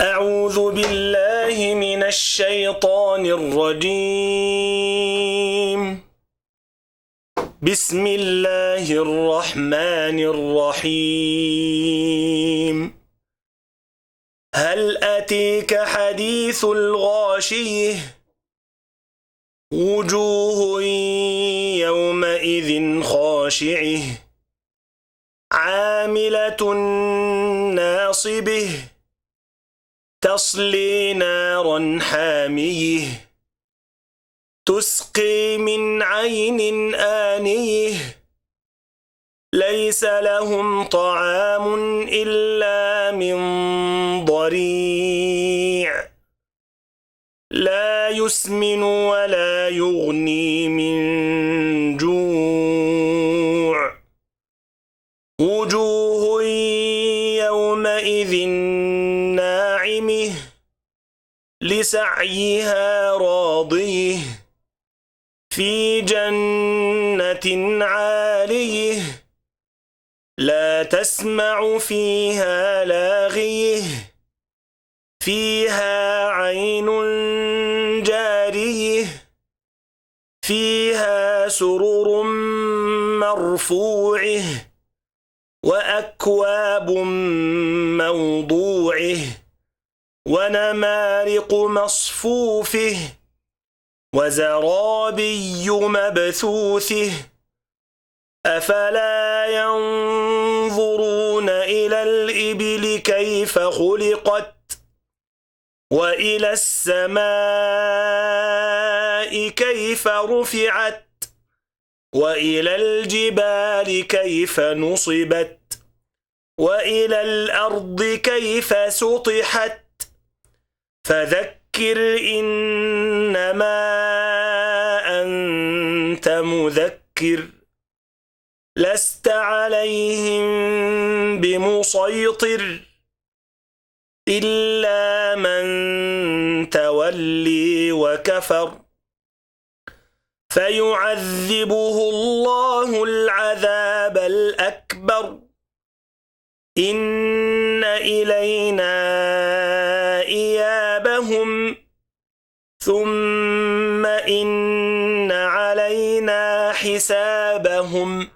أعوذ بالله من الشيطان الرجيم. بسم الله الرحمن الرحيم. هل أتيك حديث الغاشية؟ وجوه يومئذ خاشعة عاملة ناصبة تصلي نارا حامية تسقي من عين آنية ليس لهم طعام إلا من ضريع لا يسمن ولا يغني من جوع وجوه يومئذ ناعمة لسعيها راضية في جنة عالية لا تسمع فيها لاغية فيها عين جارية فيها سرر مرفوعة وأكواب موضوعة ونمارق مصفوفة وزرابي مبثوثة أفلا ينظرون إلى الإبل كيف خلقت وإلى السماء كيف رفعت وإلى الجبال كيف نصبت وإلى الأرض كيف سطحت فذكر إنما أنت مذكر لست عليهم بمسيطر إلا من تولي وكفر فيعذبه الله العذاب الأكبر إن إلينا إيابهم ثم إن علينا حسابهم